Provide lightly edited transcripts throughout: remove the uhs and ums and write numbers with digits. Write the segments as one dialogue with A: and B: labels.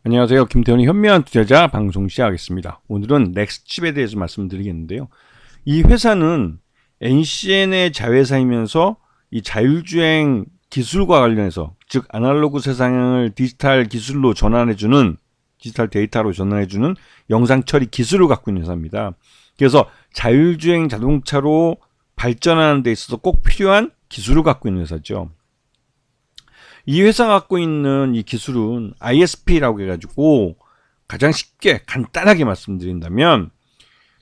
A: 안녕하세요. 김태훈의 현명한 투자자 방송 시작하겠습니다. 오늘은 넥스칩에 대해서 말씀드리겠는데요. 이 회사는 NCN의 자회사이면서 이 자율주행 기술과 관련해서, 즉 아날로그 세상을 디지털 기술로 전환해주는, 디지털 데이터로 전환해주는 영상 처리 기술을 갖고 있는 회사입니다. 그래서 자율주행 자동차로 발전하는 데 있어서 꼭 필요한 기술을 갖고 있는 회사죠. 이 회사가 갖고 있는 이 기술은 ISP라고 해가지고, 가장 쉽게 간단하게 말씀드린다면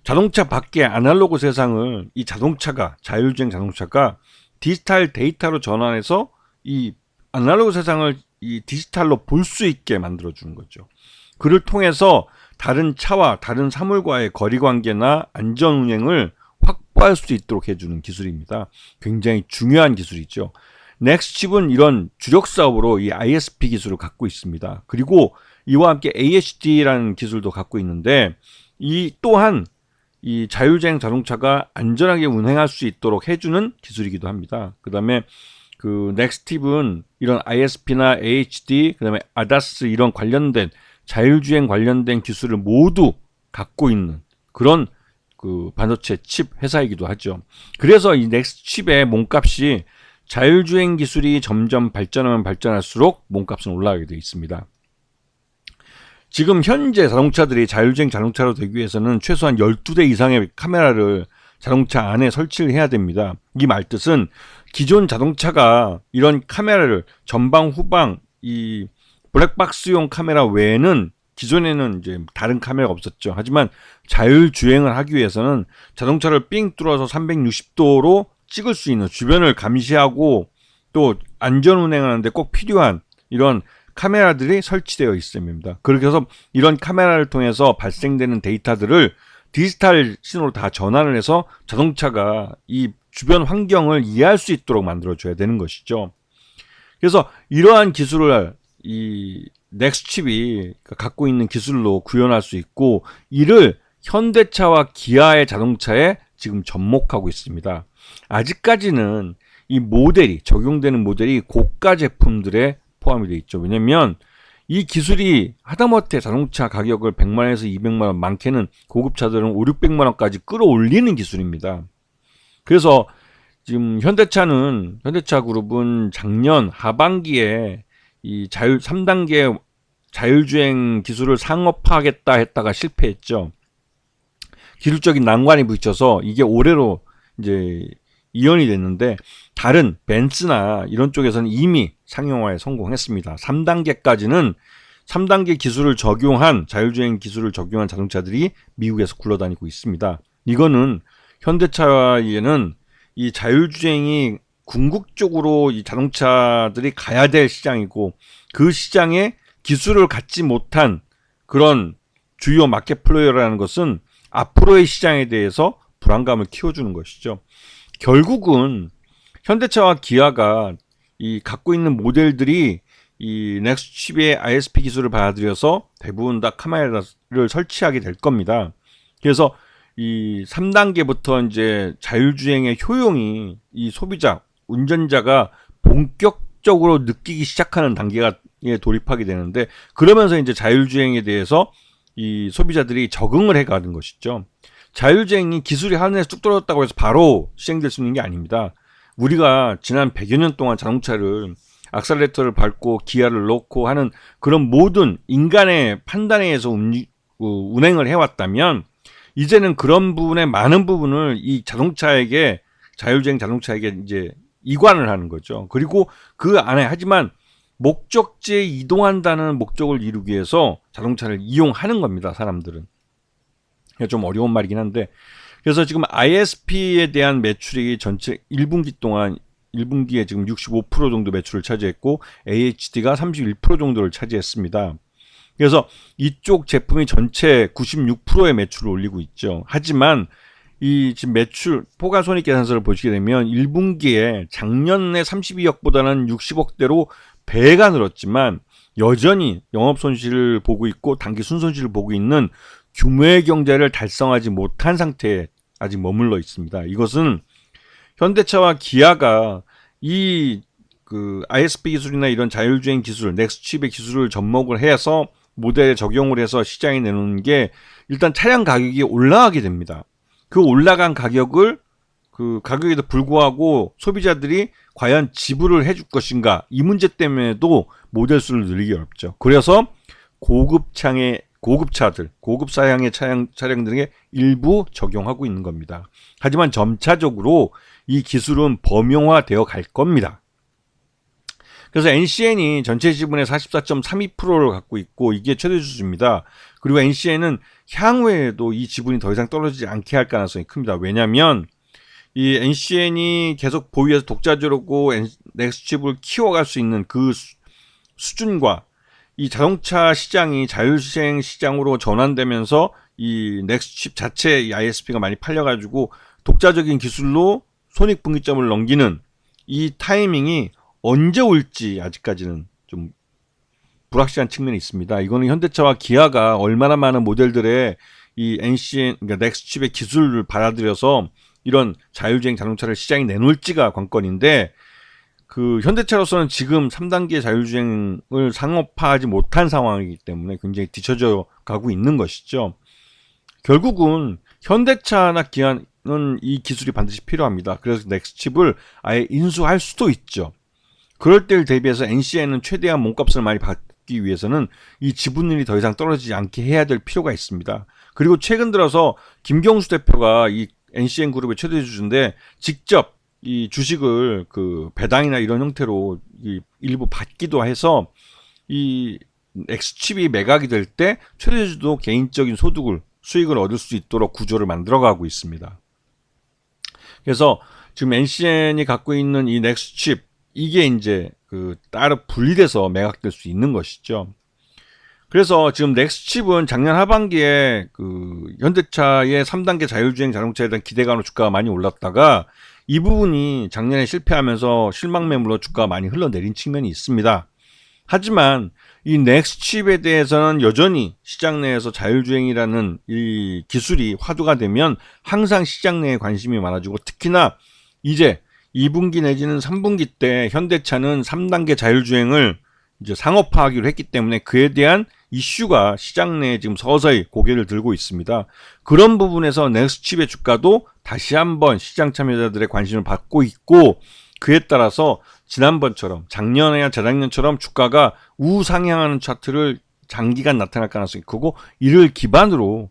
A: 자동차 밖의 아날로그 세상을 이 자동차가, 자율주행 자동차가 디지털 데이터로 전환해서 이 아날로그 세상을 이 디지털로 볼 수 있게 만들어주는 거죠. 그를 통해서 다른 차와 다른 사물과의 거리관계나 안전운행을 확보할 수 있도록 해주는 기술입니다. 굉장히 중요한 기술이죠. 넥스칩은 이런 주력 사업으로 이 ISP 기술을 갖고 있습니다. 그리고 이와 함께 AHD라는 기술도 갖고 있는데, 이 또한 이 자율주행 자동차가 안전하게 운행할 수 있도록 해주는 기술이기도 합니다. 그 다음에 그 넥스팁은 이런 ISP나 AHD, 그 다음에 ADAS 이런 관련된 자율주행 관련된 기술을 모두 갖고 있는 그런 그 반도체 칩 회사이기도 하죠. 그래서 이 넥스칩의 몸값이 자율주행 기술이 점점 발전하면 발전할수록 몸값은 올라가게 되어 있습니다. 지금 현재 자동차들이 자율주행 자동차로 되기 위해서는 최소한 12대 이상의 카메라를 자동차 안에 설치를 해야 됩니다. 이 말뜻은 기존 자동차가 이런 카메라를 전방, 후방, 이 블랙박스용 카메라 외에는 기존에는 이제 다른 카메라가 없었죠. 하지만 자율주행을 하기 위해서는 자동차를 삥 뚫어서 360도로 찍을 수 있는, 주변을 감시하고 또 안전 운행하는데 꼭 필요한 이런 카메라들이 설치되어 있습니다. 그렇게 해서 이런 카메라를 통해서 발생되는 데이터들을 디지털 신호로 다 전환을 해서 자동차가 이 주변 환경을 이해할 수 있도록 만들어줘야 되는 것이죠. 그래서 이러한 기술을 이 넥스칩이 갖고 있는 기술로 구현할 수 있고, 이를 현대차와 기아의 자동차에 지금 접목하고 있습니다. 아직까지는 이 모델이, 적용되는 모델이 고가 제품들에 포함이 되어 있죠. 왜냐면 이 기술이 하다못해 자동차 가격을 100만원에서 200만원, 많게는 고급차들은 5, 600만원까지 끌어올리는 기술입니다. 그래서 지금 현대차 그룹은 작년 하반기에 이 3단계 자율주행 기술을 상업화하겠다 했다가 실패했죠. 기술적인 난관이 부딪혀서 이게 올해로 이제 이연이 됐는데, 다른 벤츠나 이런 쪽에서는 이미 상용화에 성공했습니다. 3단계까지는 3단계 기술을 적용한, 자율주행 기술을 적용한 자동차들이 미국에서 굴러다니고 있습니다. 이거는 현대차에는 이 자율주행이 궁극적으로 이 자동차들이 가야 될 시장이고, 그 시장에 기술을 갖지 못한 그런 주요 마켓 플레이어라는 것은 앞으로의 시장에 대해서 불안감을 키워주는 것이죠. 결국은 현대차와 기아가 이 갖고 있는 모델들이 이 넥스칩의 ISP 기술을 받아들여서 대부분 다 카메라를 설치하게 될 겁니다. 그래서 이 3단계부터 이제 자율주행의 효용이 이 소비자, 운전자가 본격적으로 느끼기 시작하는 단계에 돌입하게 되는데, 그러면서 이제 자율주행에 대해서 이 소비자들이 적응을 해가는 것이죠. 자율주행이 기술이 하늘에서 뚝 떨어졌다고 해서 바로 시행될 수 있는 게 아닙니다. 우리가 지난 100여 년 동안 자동차를 악셀레터를 밟고 기아를 넣고 하는 그런 모든 인간의 판단에 의해서 운행을 해왔다면, 이제는 그런 부분의 많은 부분을 이 자동차에게, 자율주행 자동차에게 이제 이관을 하는 거죠. 그리고 그 안에, 하지만 목적지에 이동한다는 목적을 이루기 위해서 자동차를 이용하는 겁니다, 사람들은. 좀 어려운 말이긴 한데, 그래서 지금 ISP에 대한 매출이 전체 1분기 동안, 1분기에 지금 65% 정도 매출을 차지했고, AHD가 31% 정도를 차지했습니다. 그래서 이쪽 제품이 전체 96%의 매출을 올리고 있죠. 하지만 이 지금 매출 포괄손익계산서를 보시게 되면 1분기에 작년에 32억보다는 60억대로 배가 늘었지만, 여전히 영업손실을 보고 있고 단기 순손실을 보고 있는 규모의 경제를 달성하지 못한 상태에 아직 머물러 있습니다. 이것은 현대차와 기아가 이 그 ISP 기술이나 이런 자율주행 기술, 넥스칩의 기술을 접목을 해서 모델에 적용을 해서 시장에 내놓는 게 일단 차량 가격이 올라가게 됩니다. 그 올라간 가격을 그 가격에도 불구하고 소비자들이 과연 지불을 해줄 것인가, 이 문제 때문에도 모델 수를 늘리기 어렵죠. 그래서 고급차들, 고급 사양의 차량들에게 일부 적용하고 있는 겁니다. 하지만 점차적으로 이 기술은 범용화되어 갈 겁니다. 그래서 NCN이 전체 지분의 44.32%를 갖고 있고 이게 최대 주주입니다. 그리고 NCN은 향후에도 이 지분이 더 이상 떨어지지 않게 할 가능성이 큽니다. 왜냐하면 이 NCN이 계속 보유해서 독자적으로 넥스칩을 키워갈 수 있는 그 수준과 이 자동차 시장이 자율주행 시장으로 전환되면서 이 넥스칩 자체 이 ISP가 많이 팔려가지고 독자적인 기술로 손익분기점을 넘기는 이 타이밍이 언제 올지 아직까지는 좀 불확실한 측면이 있습니다. 이거는 현대차와 기아가 얼마나 많은 모델들의 이 NCN, 그러니까 넥스칩의 기술을 받아들여서 이런 자율주행 자동차를 시장에 내놓을지가 관건인데, 그 현대차로서는 지금 3단계 자율주행을 상업화하지 못한 상황이기 때문에 굉장히 뒤처져 가고 있는 것이죠. 결국은 현대차나 기아는 이 기술이 반드시 필요합니다. 그래서 넥스칩을 아예 인수할 수도 있죠. 그럴 때를 대비해서 NCN은 최대한 몸값을 많이 받기 위해서는 이 지분율이 더 이상 떨어지지 않게 해야 될 필요가 있습니다. 그리고 최근 들어서 김경수 대표가 이 NCN 그룹의 최대 주주인데 직접 이 주식을 그 배당이나 이런 형태로 일부 받기도 해서 이 넥스칩이 매각이 될 때 최대 주주도 개인적인 수익을 얻을 수 있도록 구조를 만들어가고 있습니다. 그래서 지금 NCN이 갖고 있는 이 넥스칩, 이게 이제 그 따로 분리돼서 매각될 수 있는 것이죠. 그래서 지금 넥스칩은 작년 하반기에 그 현대차의 3단계 자율주행 자동차에 대한 기대감으로 주가가 많이 올랐다가 이 부분이 작년에 실패하면서 실망 매물로 주가가 많이 흘러내린 측면이 있습니다. 하지만 이 넥스칩에 대해서는 여전히 시장 내에서 자율주행이라는 이 기술이 화두가 되면 항상 시장 내에 관심이 많아지고, 특히나 이제 2분기 내지는 3분기 때 현대차는 3단계 자율주행을 이제 상업화하기로 했기 때문에 그에 대한 이슈가 시장 내에 지금 서서히 고개를 들고 있습니다. 그런 부분에서 넥스칩의 주가도 다시 한번 시장 참여자들의 관심을 받고 있고, 그에 따라서 지난번처럼 작년이나 재작년처럼 주가가 우상향하는 차트를 장기간 나타날 가능성이 크고, 이를 기반으로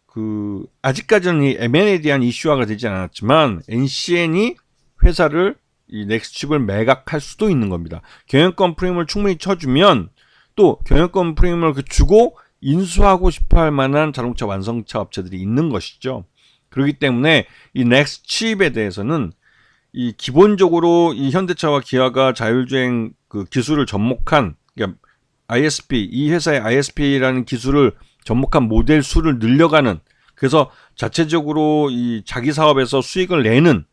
A: 그 아직까지는 이 M&A에 대한 이슈화가 되지 않았지만 NCN이 회사를 이 넥스칩을 매각할 수도 있는 겁니다. 경영권 프리미엄을 충분히 쳐주면 또 경영권 프리미엄을 주고 인수하고 싶어 할 만한 자동차 완성차 업체들이 있는 것이죠. 그렇기 때문에 이 넥스칩에 대해서는 이 기본적으로 이 현대차와 기아가 자율주행 그 기술을 접목한, 그러니까 ISP, 이 회사의 ISP라는 기술을 접목한 모델 수를 늘려가는, 그래서 자체적으로 이 자기 사업에서 수익을 내는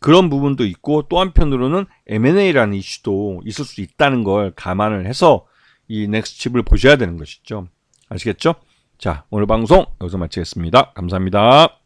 A: 그런 부분도 있고, 또 한편으로는 M&A라는 이슈도 있을 수 있다는 걸 감안을 해서 이 넥스칩을 보셔야 되는 것이죠. 아시겠죠? 자, 오늘 방송 여기서 마치겠습니다. 감사합니다.